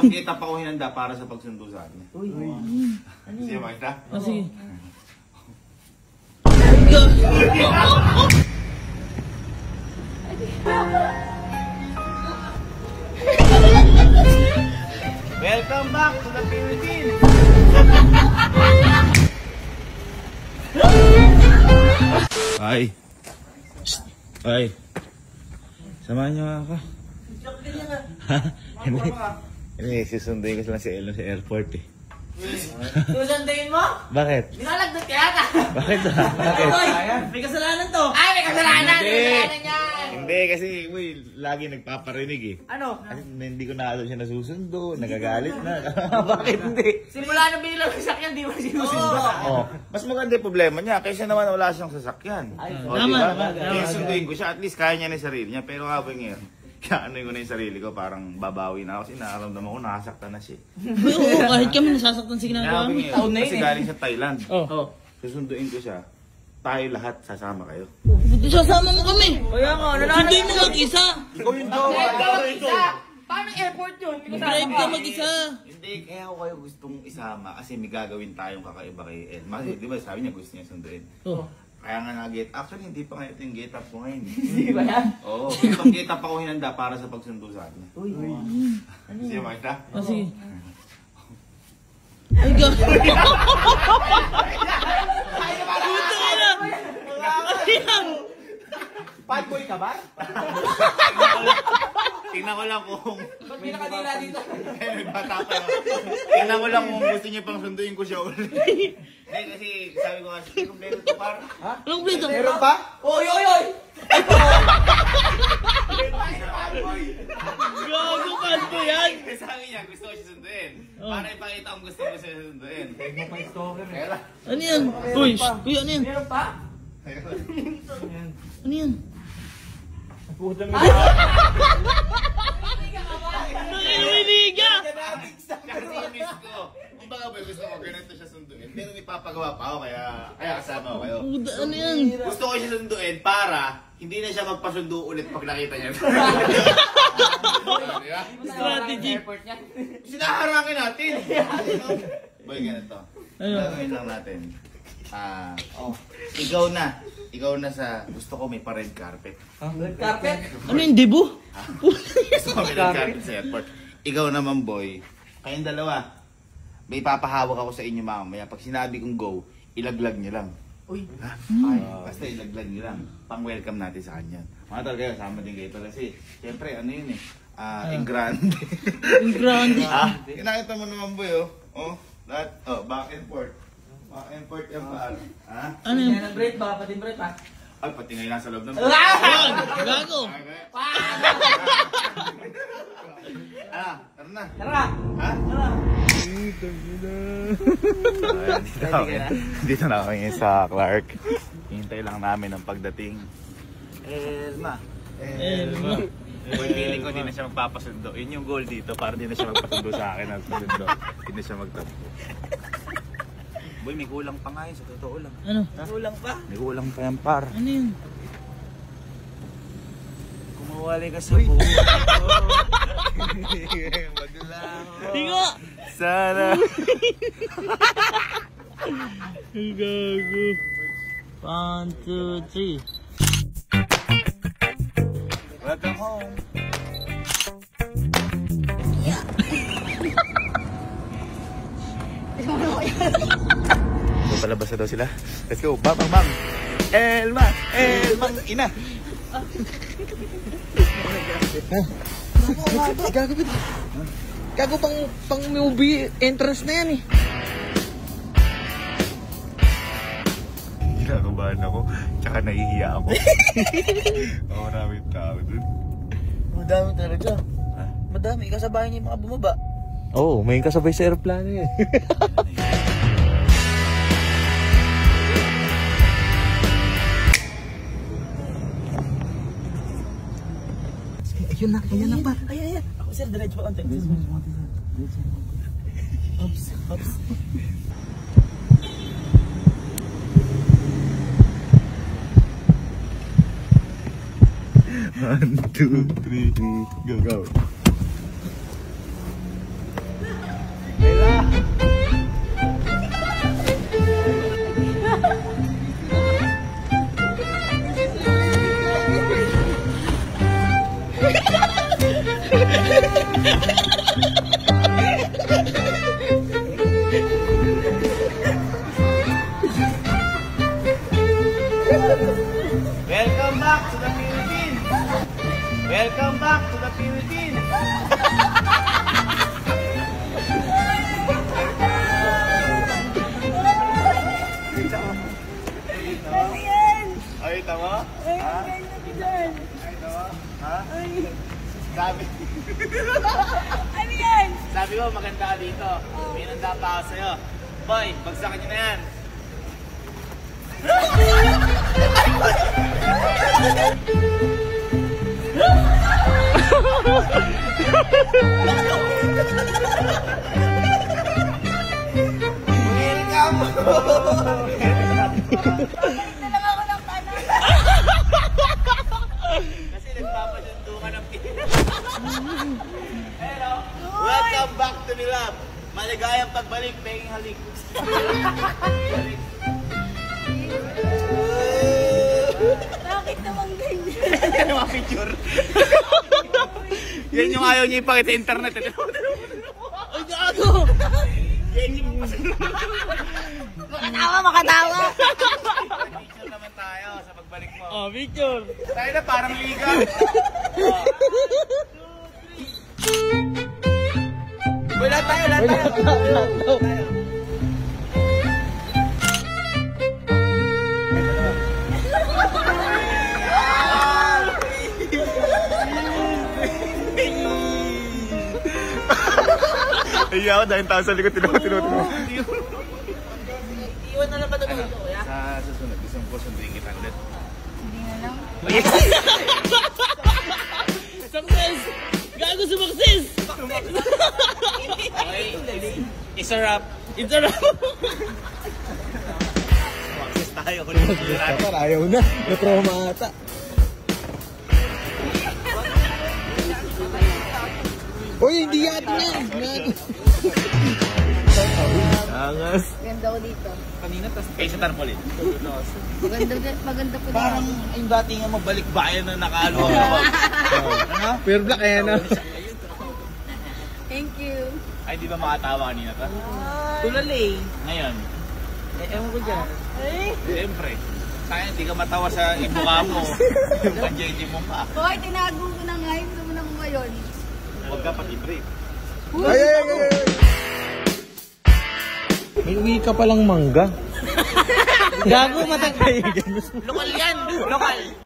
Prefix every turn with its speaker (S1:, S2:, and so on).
S1: Itong kita pa ko hinanda para sa pagsundo sa akin.
S2: Uy.
S1: Sige, makita?
S3: Sige.
S1: Welcome back to the Philippines! Ay! Ay! Samahan niyo ako. Hindi, susunduin ko sila si Elon sa airport eh.
S2: Susunduin mo?
S1: Bakit?
S2: Binalagdot ka yata.
S1: Bakit ba? Bakit?
S3: May kasalanan to.
S2: Ay, may kasalanan! May
S1: Hindi.
S2: kasalanan yan!
S1: Hindi kasi, uy, lagi nagpaparinig eh.
S2: Ano?
S1: Kasi hindi ko na alam siya nasusundo, nagagalit na. Bakit hindi?
S2: Simula na bilang sasakyan, di mo sinusundo.
S1: Oh, mas maganda yung problema niya kaysa naman wala siyang sasakyan. O,
S3: tama,
S1: diba?
S3: tama, tama.
S1: Sunduin ko siya, at least kaya niya na yung sarili niya. Pero habang ngayon, kaya ano ko na yung sarili ko, parang babawi na ako kasi nakaramdaman ko, nakasaktan na siya.
S3: Oo, kahit kami nasasaktan sa
S1: Kaya
S3: ginagawa
S1: habang
S3: mo.
S1: ngayon, kasi galing sa Thailand.
S3: Oh.
S1: Susunduin ko siya, tayo lahat sasama kayo.
S3: Buti sasama mo kami.
S2: Kaya nga,
S3: Sunduin mo mag-isa.
S1: Ikaw yung jowa,
S2: Paano airport yun?
S3: Drive ka mag-isa.
S1: Hindi, kaya ako kayo gustong isama kasi may gagawin tayong kakaiba kay Ed. Kasi, di ba, sabi niya gusto niya sunduin.
S3: Oh.
S1: Kaya nga na-get, actually hindi pa nga ito yung get up ko ngayon.
S2: Hindi ba yan?
S1: Oo, itong get up ako hinanda para sa pagsundo sa akin.
S2: Uy.
S1: Sige, makita?
S3: Sige. Ay, gago. Puta ka na. Ayan.
S2: Bad boy ka ba?
S1: Tingnan ko lang kung...
S2: Ba't may nakadila dito?
S1: May bata pa yun. Tingnan ko lang kung gusto niya pang sunduin ko siya ulit. Hindi kasi sabi ko kasi, kumpleto ito para.
S3: Anong plito?
S2: Meron pa? Oy, oy, oy!
S3: Gago ka po yan.
S1: Sabi niya, gusto ko siya sunduin. Para ipakita kung gusto ko siya sunduin. Kaya lang.
S3: Ano yan? Uy, uy, ano yan?
S2: Meron pa?
S3: Ano yan? Nakilumiliga!
S1: Kasi miss ko. Kung baka ba gusto ko, ganito siya sunduin. Pero may papagawa pa ako, kaya kasama ko kayo.
S3: Puta, ano yan?
S1: Gusto ko siya sunduin para hindi na siya magpasundo ulit pag nakita niya. Diba?
S3: Strategy.
S2: Airport niya.
S1: Sinaharangin natin. Boy, ganito.
S3: Ano?
S1: Gagawin lang natin. Ikaw na sa gusto ko may pa-red carpet.
S2: Red carpet?
S3: Ano yung debo?
S1: Gusto ko may red carpet sa airport. Ikaw naman, boy. Kayong dalawa. May papahawak ako sa inyo mamaya. Pag sinabi kong go, ilaglag niyo lang.
S2: Uy.
S1: Ha? Ay, basta ilaglag niyo lang. Pang-welcome natin sa kanya. Mga tol kayo, sama din kayo. Kasi, syempre, ano yun eh. En grande.
S3: Ang grande.
S1: Kinakita mo naman, boy, oh. Oh, lahat. Oh, back and forth. Back and forth yung paal. Ha?
S3: Ano yun?
S2: Yan ang break ba? Pati break pa?
S1: Ay, pati ngayon nasa loob ng...
S3: Gago.
S1: Tara na.
S2: Tara!
S1: Ha?
S2: Tara!
S1: Dito na kami sa Clark. Hintay lang namin ang pagdating. Elma. Boy, feeling ko di na siya magpapasundo. Yun yung goal dito, para di na siya magpasundo sa akin. Nagpasundo. Di na siya magtapo. Boy, may kulang pa nga yun, sa totoo lang.
S3: Ano?
S2: Kulang pa?
S1: May kulang pa yan, par.
S3: Ano yun?
S1: Kumawali ka sa buhay ko. Maglang.
S3: Tingo!
S1: Sana.
S3: Ang gago. 1, 2, 3.
S1: Welcome home. So, palabas na daw sila. Let's go. Bang, bang, bang. Elma! Elma! Ina!
S3: Gago ba? Gago pang movie entrance na yan eh.
S1: Kinakabahan ako. Tsaka nahihiya ako. Oo, maraming tao dun.
S2: Madami talaga.
S1: Ha?
S2: Madami. Kasabayan niya yung mga bumaba.
S1: Oo, may kasabay sa aeroplano yan.
S2: Ayun na pa. Ayan. Ako sir, diretso pa konti. Ops.
S1: 1, 2, 3, go, go. Sabi ko, maganda ka dito. May nanda pa ako sa'yo. Boy, bagsakan nyo na yan. Kasi nagpapasundo ka ng Hello. Welcome back to the lab. Maligayang pagbalik, penging halik.
S4: Bakit naman ganyan?
S1: Yan yung mga picture. Yan yung ayaw niya ipakita sa internet.
S3: Ay, gago!
S1: Yan yung
S4: Makatawa!
S1: picture naman tayo sa pagbalik mo.
S3: Oh, picture!
S1: Tayo na parang liga. Wala tayo, wala tayo. Iya ako dahil tao sa likod, tinawag.
S2: Iwan na lang ba ito kuya?
S1: Sa susunod, isang po sunduin kita ulit.
S4: Hindi na lang.
S3: Success! Gago sumakses!
S1: Okay, it's a wrap.
S3: It's a wrap!
S1: Sumakses tayo kung natin.
S3: Ayaw na. Na-trauma ata. Uy, hindi yatin yan! Angas.
S4: Ganda ko dito.
S2: Kanina, tas
S1: Kaya sa tarpaulin.
S4: Maganda po
S1: Parang yung dati nga mabalik bayan na nakalo. Ano?
S3: Pero black eh, no?
S4: Thank you.
S1: Ay, di ba makatawa kanina ta?
S2: tulal eh.
S1: Ngayon,
S2: Ewan ko dyan.
S1: siyempre. Kaya hindi ka matawa sa ibuka mo. Yung panjeje mo pa.
S4: Hoy, tinago ko na nga. Hindi mo na ko ngayon.
S1: Huwag ka pag-i-brief.
S3: Ay! May uwi ka palang mangga. Gago, matangkay.
S2: Lokal yan! Lokal!